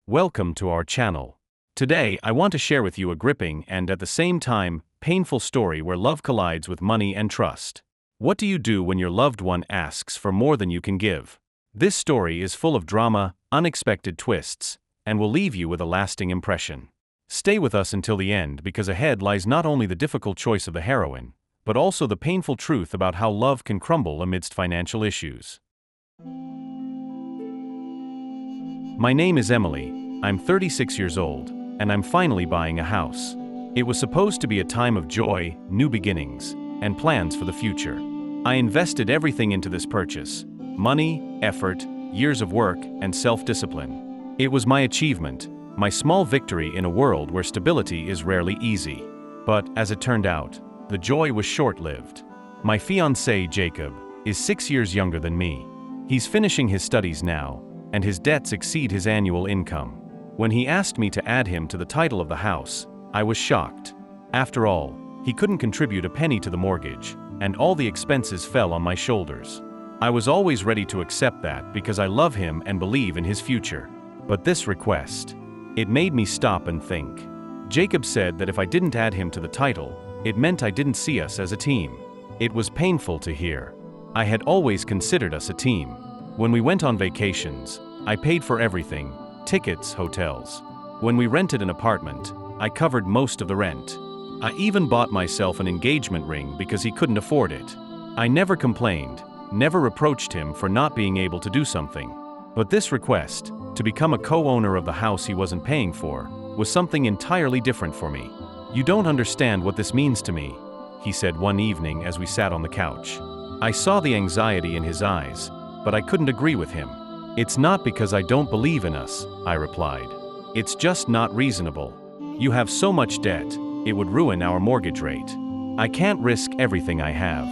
Welcome to our channel. Today, I want to share with you a gripping and, at the same time, painful story where love collides with money and trust. What do you do when your loved one asks for more than you can give? This story is full of drama, unexpected twists, and will leave you with a lasting impression. Stay with us until the end because ahead lies not only the difficult choice of the heroine, but also the painful truth about how love can crumble amidst financial issues. My name is Emily, I'm 36 years old, and I'm finally buying a house. It was supposed to be a time of joy, new beginnings, and plans for the future. I invested everything into this purchase: money, effort, years of work, and self-discipline. It was my achievement, my small victory in a world where stability is rarely easy. But, as it turned out, the joy was short-lived. My fiancé, Jacob, is 6 years younger than me. He's finishing his studies now, and his debts exceed his annual income. When he asked me to add him to the title of the house, I was shocked. After all, he couldn't contribute a penny to the mortgage, and all the expenses fell on my shoulders. I was always ready to accept that because I love him and believe in his future. But this request, it made me stop and think. Jacob said that if I didn't add him to the title, it meant I didn't see us as a team. It was painful to hear. I had always considered us a team. When we went on vacations, I paid for everything: tickets, hotels. When we rented an apartment, I covered most of the rent. I even bought myself an engagement ring because he couldn't afford it. I never complained, never reproached him for not being able to do something. But this request, to become a co-owner of the house he wasn't paying for, was something entirely different for me. "You don't understand what this means to me," he said one evening as we sat on the couch. I saw the anxiety in his eyes, but I couldn't agree with him. "It's not because I don't believe in us," I replied. "It's just not reasonable. You have so much debt, it would ruin our mortgage rate. I can't risk everything I have."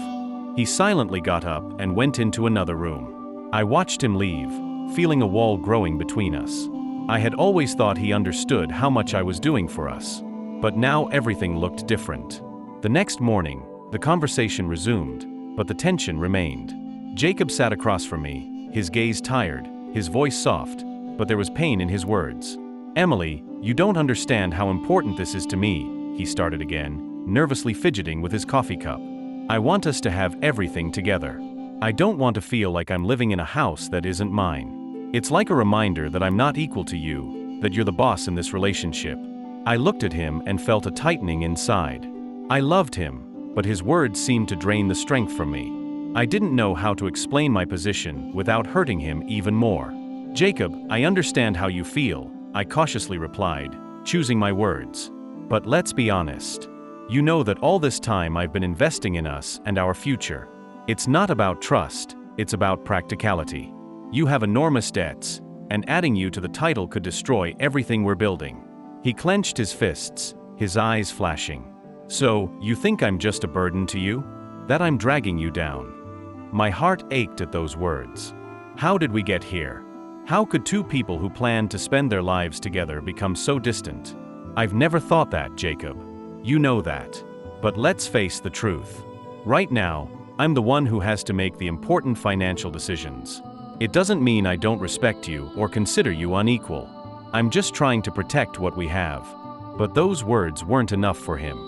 He silently got up and went into another room. I watched him leave, feeling a wall growing between us. I had always thought he understood how much I was doing for us. But now everything looked different. The next morning, the conversation resumed, but the tension remained. Jacob sat across from me, his gaze tired, his voice soft, but there was pain in his words. "Emily, you don't understand how important this is to me," he started again, nervously fidgeting with his coffee cup. "I want us to have everything together. I don't want to feel like I'm living in a house that isn't mine. It's like a reminder that I'm not equal to you, that you're the boss in this relationship." I looked at him and felt a tightening inside. I loved him, but his words seemed to drain the strength from me. I didn't know how to explain my position without hurting him even more. "Jacob, I understand how you feel," I cautiously replied, choosing my words. "But let's be honest. You know that all this time I've been investing in us and our future. It's not about trust, it's about practicality. You have enormous debts, and adding you to the title could destroy everything we're building." He clenched his fists, his eyes flashing. "So, you think I'm just a burden to you? That I'm dragging you down?" My heart ached at those words. How did we get here? How could two people who planned to spend their lives together become so distant? "I've never thought that, Jacob. You know that. But let's face the truth. Right now, I'm the one who has to make the important financial decisions. It doesn't mean I don't respect you or consider you unequal. I'm just trying to protect what we have." But those words weren't enough for him.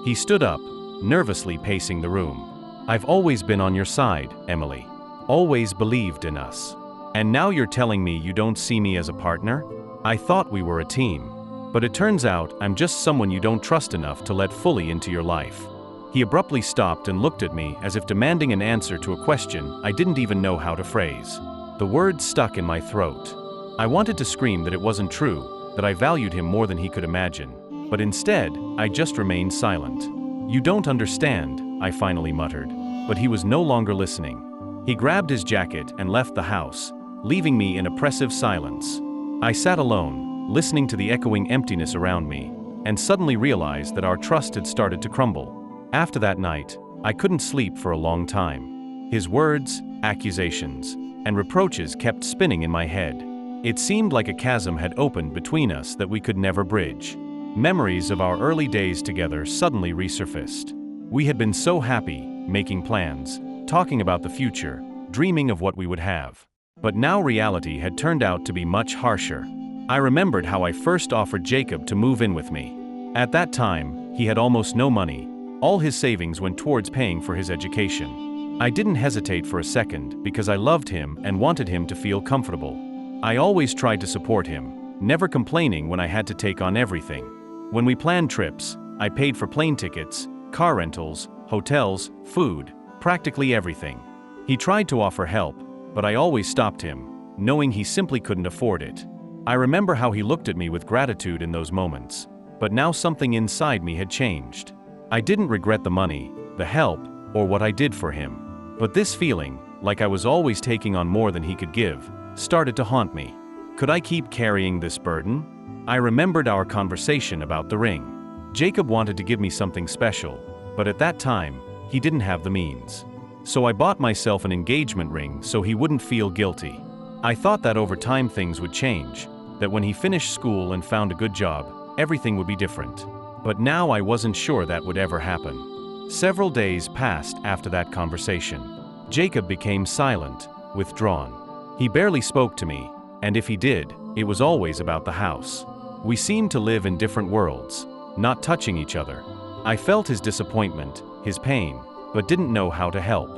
He stood up, nervously pacing the room. "I've always been on your side, Emily. Always believed in us. And now you're telling me you don't see me as a partner? I thought we were a team. But it turns out I'm just someone you don't trust enough to let fully into your life." He abruptly stopped and looked at me as if demanding an answer to a question I didn't even know how to phrase. The words stuck in my throat. I wanted to scream that it wasn't true, that I valued him more than he could imagine, but instead, I just remained silent. "You don't understand," I finally muttered, but he was no longer listening. He grabbed his jacket and left the house, leaving me in oppressive silence. I sat alone, listening to the echoing emptiness around me, and suddenly realized that our trust had started to crumble. After that night, I couldn't sleep for a long time. His words, accusations, and reproaches kept spinning in my head. It seemed like a chasm had opened between us that we could never bridge. Memories of our early days together suddenly resurfaced. We had been so happy, making plans, talking about the future, dreaming of what we would have. But now reality had turned out to be much harsher. I remembered how I first offered Jacob to move in with me. At that time, he had almost no money. All his savings went towards paying for his education. I didn't hesitate for a second because I loved him and wanted him to feel comfortable. I always tried to support him, never complaining when I had to take on everything. When we planned trips, I paid for plane tickets, car rentals, hotels, food, practically everything. He tried to offer help, but I always stopped him, knowing he simply couldn't afford it. I remember how he looked at me with gratitude in those moments. But now something inside me had changed. I didn't regret the money, the help, or what I did for him. But this feeling, like I was always taking on more than he could give, started to haunt me. Could I keep carrying this burden? I remembered our conversation about the ring. Jacob wanted to give me something special, but at that time, he didn't have the means. So I bought myself an engagement ring so he wouldn't feel guilty. I thought that over time things would change, that when he finished school and found a good job, everything would be different. But now I wasn't sure that would ever happen. Several days passed after that conversation. Jacob became silent, withdrawn. He barely spoke to me, and if he did, it was always about the house. We seemed to live in different worlds, not touching each other. I felt his disappointment, his pain, but didn't know how to help.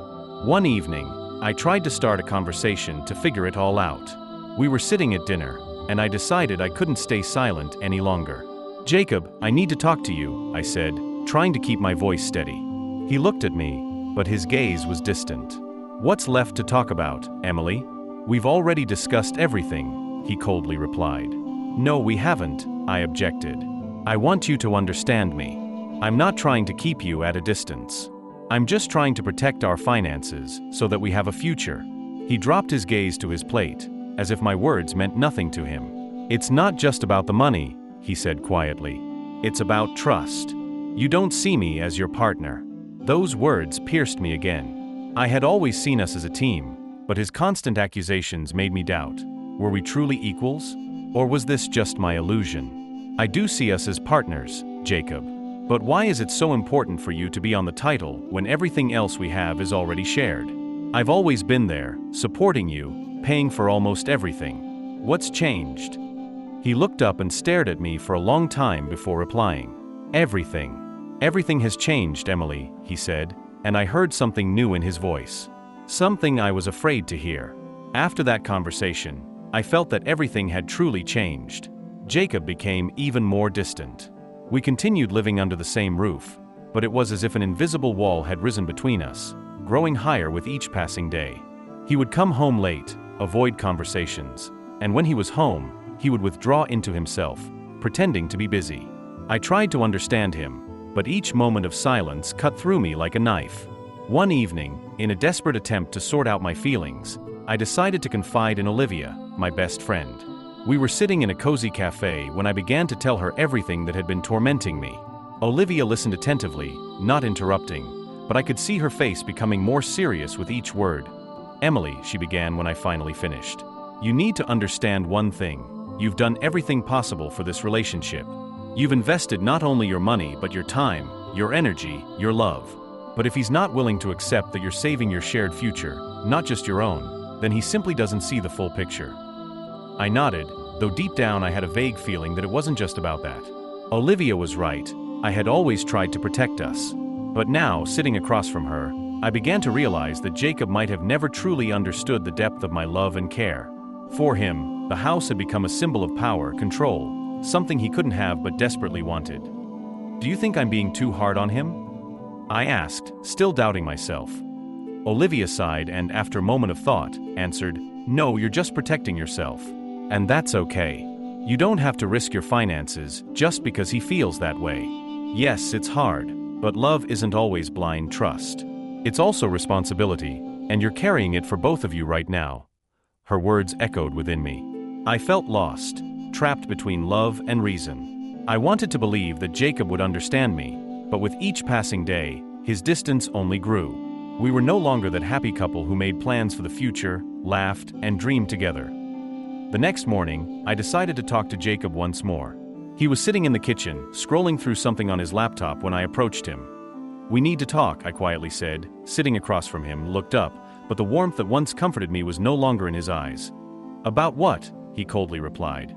One evening, I tried to start a conversation to figure it all out. We were sitting at dinner, and I decided I couldn't stay silent any longer. "Jacob, I need to talk to you," I said, trying to keep my voice steady. He looked at me, but his gaze was distant. "What's left to talk about, Emily? We've already discussed everything," he coldly replied. "No, we haven't," I objected. "I want you to understand me. I'm not trying to keep you at a distance. I'm just trying to protect our finances so that we have a future." He dropped his gaze to his plate, as if my words meant nothing to him. "It's not just about the money," he said quietly. "It's about trust. You don't see me as your partner." Those words pierced me again. I had always seen us as a team, but his constant accusations made me doubt. Were we truly equals? Or was this just my illusion? "I do see us as partners, Jacob. But why is it so important for you to be on the title when everything else we have is already shared? I've always been there, supporting you, paying for almost everything. What's changed?" He looked up and stared at me for a long time before replying. "Everything. Everything has changed, Emily," he said, and I heard something new in his voice. Something I was afraid to hear. After that conversation, I felt that everything had truly changed. Jacob became even more distant. We continued living under the same roof, but it was as if an invisible wall had risen between us, growing higher with each passing day. He would come home late, avoid conversations, and when he was home, he would withdraw into himself, pretending to be busy. I tried to understand him, but each moment of silence cut through me like a knife. One evening, in a desperate attempt to sort out my feelings, I decided to confide in Olivia, my best friend. We were sitting in a cozy cafe when I began to tell her everything that had been tormenting me. Olivia listened attentively, not interrupting, but I could see her face becoming more serious with each word. "Emily," she began when I finally finished, "you need to understand one thing. You've done everything possible for this relationship. You've invested not only your money but your time, your energy, your love. But if he's not willing to accept that you're saving your shared future, not just your own, then he simply doesn't see the full picture." I nodded, though deep down I had a vague feeling that it wasn't just about that. Olivia was right. I had always tried to protect us. But now, sitting across from her, I began to realize that Jacob might have never truly understood the depth of my love and care. For him, the house had become a symbol of power, control, something he couldn't have but desperately wanted. "Do you think I'm being too hard on him?" I asked, still doubting myself. Olivia sighed and, after a moment of thought, answered, "No, you're just protecting yourself. And that's okay. You don't have to risk your finances just because he feels that way. Yes, it's hard, but love isn't always blind trust. It's also responsibility, and you're carrying it for both of you right now." Her words echoed within me. I felt lost, trapped between love and reason. I wanted to believe that Jacob would understand me, but with each passing day, his distance only grew. We were no longer that happy couple who made plans for the future, laughed, and dreamed together. The next morning, I decided to talk to Jacob once more. He was sitting in the kitchen, scrolling through something on his laptop when I approached him. "We need to talk," I quietly said, sitting across from him, looked up, but the warmth that once comforted me was no longer in his eyes. "About what?" he coldly replied.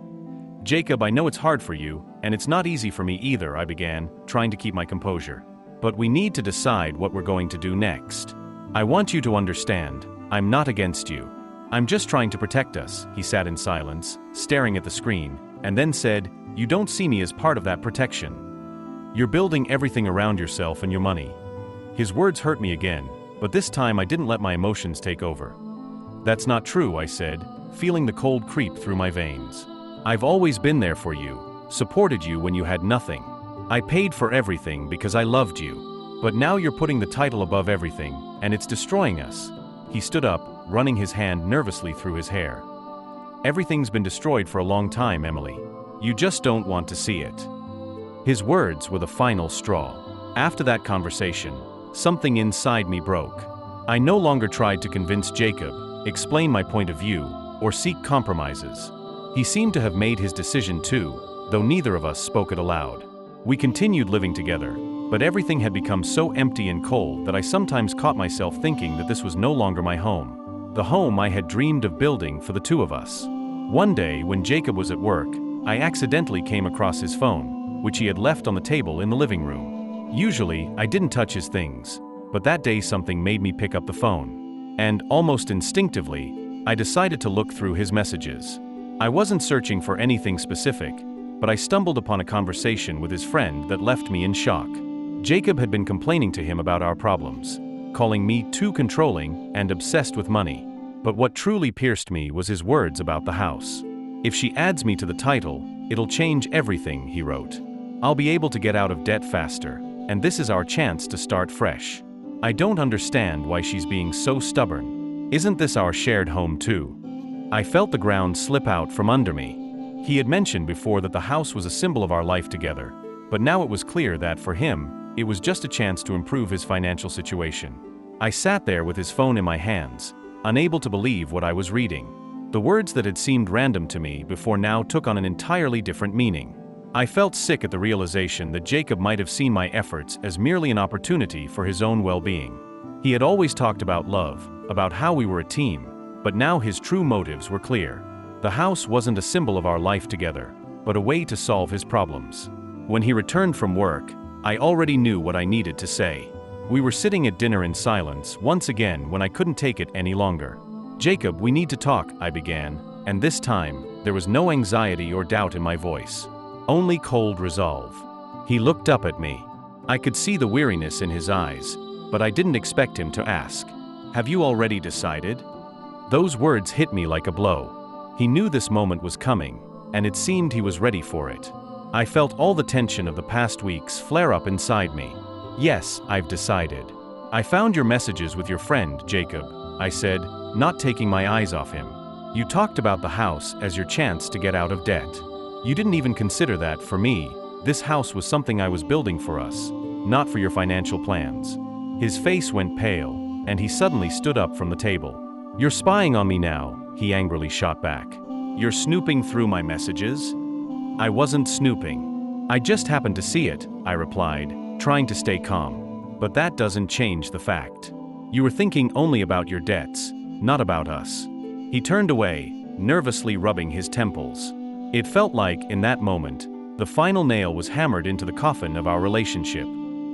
Jacob, I know it's hard for you, and it's not easy for me either, I began, trying to keep my composure. But we need to decide what we're going to do next. I want you to understand, I'm not against you. I'm just trying to protect us. He sat in silence, staring at the screen, and then said, you don't see me as part of that protection. You're building everything around yourself and your money. His words hurt me again, but this time I didn't let my emotions take over. That's not true, I said, feeling the cold creep through my veins. I've always been there for you, supported you when you had nothing. I paid for everything because I loved you. But now you're putting the title above everything, and it's destroying us. He stood up, running his hand nervously through his hair. Everything's been destroyed for a long time, Emily. You just don't want to see it. His words were the final straw. After that conversation, something inside me broke. I no longer tried to convince Jacob, explain my point of view, or seek compromises. He seemed to have made his decision too, though neither of us spoke it aloud. We continued living together, but everything had become so empty and cold that I sometimes caught myself thinking that this was no longer my home. The home I had dreamed of building for the two of us. One day, when Jacob was at work, I accidentally came across his phone, which he had left on the table in the living room. Usually, I didn't touch his things, but that day something made me pick up the phone. And, almost instinctively, I decided to look through his messages. I wasn't searching for anything specific, but I stumbled upon a conversation with his friend that left me in shock. Jacob had been complaining to him about our problems, calling me too controlling and obsessed with money. But what truly pierced me was his words about the house. If she adds me to the title, it'll change everything, he wrote. I'll be able to get out of debt faster, and this is our chance to start fresh. I don't understand why she's being so stubborn. Isn't this our shared home too? I felt the ground slip out from under me. He had mentioned before that the house was a symbol of our life together, but now it was clear that, for him, it was just a chance to improve his financial situation. I sat there with his phone in my hands, unable to believe what I was reading. The words that had seemed random to me before now took on an entirely different meaning. I felt sick at the realization that Jacob might have seen my efforts as merely an opportunity for his own well-being. He had always talked about love, about how we were a team, but now his true motives were clear. The house wasn't a symbol of our life together, but a way to solve his problems. When he returned from work, I already knew what I needed to say. We were sitting at dinner in silence once again when I couldn't take it any longer. Jacob, we need to talk, I began, and this time, there was no anxiety or doubt in my voice. Only cold resolve. He looked up at me. I could see the weariness in his eyes, but I didn't expect him to ask, have you already decided? Those words hit me like a blow. He knew this moment was coming, and it seemed he was ready for it. I felt all the tension of the past weeks flare up inside me. Yes, I've decided. I found your messages with your friend, Jacob, I said, not taking my eyes off him. You talked about the house as your chance to get out of debt. You didn't even consider that, for me, this house was something I was building for us, not for your financial plans. His face went pale, and he suddenly stood up from the table. You're spying on me now, he angrily shot back. You're snooping through my messages? I wasn't snooping. I just happened to see it, I replied, trying to stay calm. But that doesn't change the fact. You were thinking only about your debts, not about us. He turned away, nervously rubbing his temples. It felt like, in that moment, the final nail was hammered into the coffin of our relationship.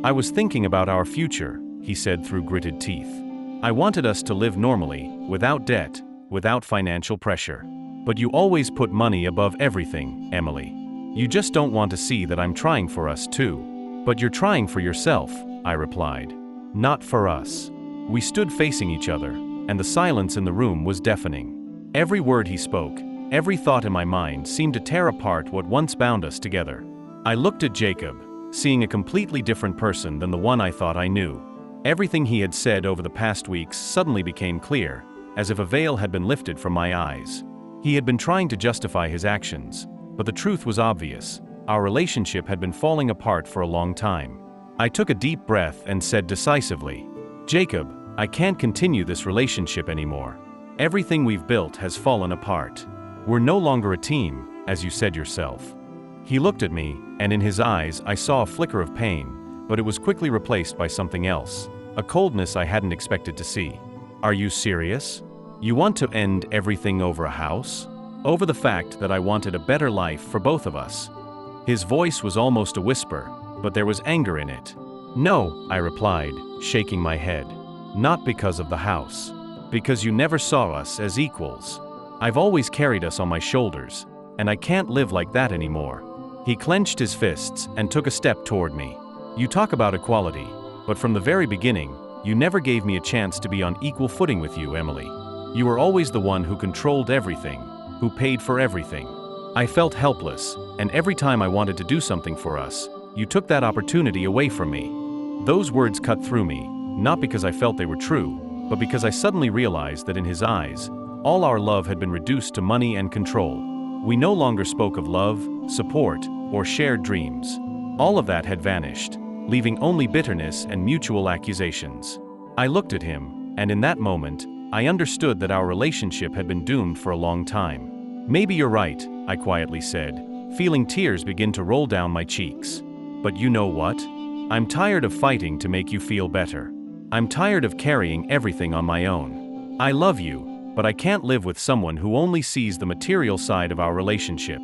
I was thinking about our future, he said through gritted teeth. I wanted us to live normally, without debt, without financial pressure. But you always put money above everything, Emily. You just don't want to see that I'm trying for us too. But you're trying for yourself, I replied. Not for us. We stood facing each other, and the silence in the room was deafening. Every word he spoke, every thought in my mind seemed to tear apart what once bound us together. I looked at Jacob, seeing a completely different person than the one I thought I knew. Everything he had said over the past weeks suddenly became clear, as if a veil had been lifted from my eyes. He had been trying to justify his actions, but the truth was obvious. Our relationship had been falling apart for a long time. I took a deep breath and said decisively, Jacob, I can't continue this relationship anymore. Everything we've built has fallen apart. We're no longer a team, as you said yourself. He looked at me, and in his eyes I saw a flicker of pain, but it was quickly replaced by something else, a coldness I hadn't expected to see. Are you serious? You want to end everything over a house? over the fact that I wanted a better life for both of us. His voice was almost a whisper, but there was anger in it. "No," I replied, shaking my head. "Not because of the house. Because you never saw us as equals. I've always carried us on my shoulders, and I can't live like that anymore." He clenched his fists and took a step toward me. "You talk about equality, but from the very beginning, you never gave me a chance to be on equal footing with you, Emily. You were always the one who controlled everything, who paid for everything. I felt helpless, and every time I wanted to do something for us, you took that opportunity away from me." Those words cut through me, not because I felt they were true, but because I suddenly realized that in his eyes, all our love had been reduced to money and control. We no longer spoke of love, support, or shared dreams. All of that had vanished, leaving only bitterness and mutual accusations. I looked at him, and in that moment, I understood that our relationship had been doomed for a long time. "Maybe you're right," I quietly said, feeling tears begin to roll down my cheeks. "But you know what? I'm tired of fighting to make you feel better. I'm tired of carrying everything on my own. I love you, but I can't live with someone who only sees the material side of our relationship.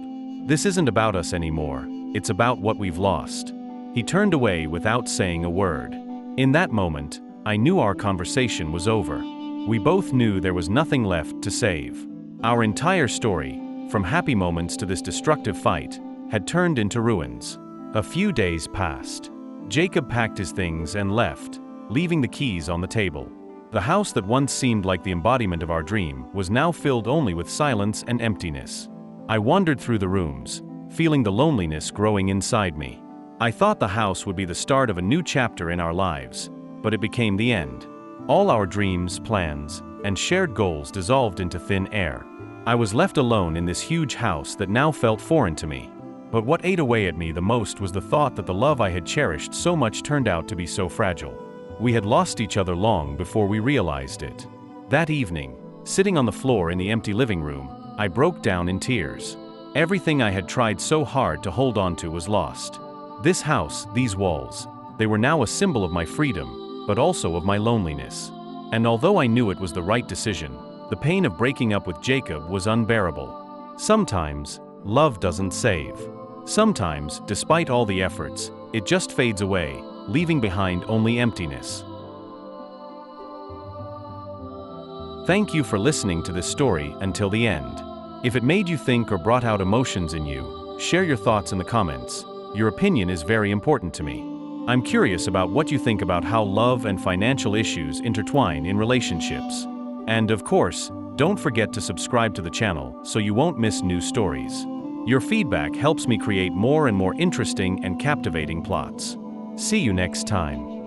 This isn't about us anymore, it's about what we've lost." He turned away without saying a word. In that moment, I knew our conversation was over. We both knew there was nothing left to save. Our entire story, from happy moments to this destructive fight, had turned into ruins. A few days passed. Jacob packed his things and left, leaving the keys on the table. The house that once seemed like the embodiment of our dream was now filled only with silence and emptiness. I wandered through the rooms, feeling the loneliness growing inside me. I thought the house would be the start of a new chapter in our lives, but it became the end. All our dreams, plans, and shared goals dissolved into thin air. I was left alone in this huge house that now felt foreign to me. But what ate away at me the most was the thought that the love I had cherished so much turned out to be so fragile. We had lost each other long before we realized it. That evening, sitting on the floor in the empty living room, I broke down in tears. Everything I had tried so hard to hold on to was lost. This house, these walls, they were now a symbol of my freedom, but also of my loneliness. And although I knew it was the right decision, the pain of breaking up with Jacob was unbearable. Sometimes, love doesn't save. Sometimes, despite all the efforts, it just fades away, leaving behind only emptiness. Thank you for listening to this story until the end. If it made you think or brought out emotions in you, share your thoughts in the comments. Your opinion is very important to me. I'm curious about what you think about how love and financial issues intertwine in relationships. And of course, don't forget to subscribe to the channel so you won't miss new stories. Your feedback helps me create more and more interesting and captivating plots. See you next time.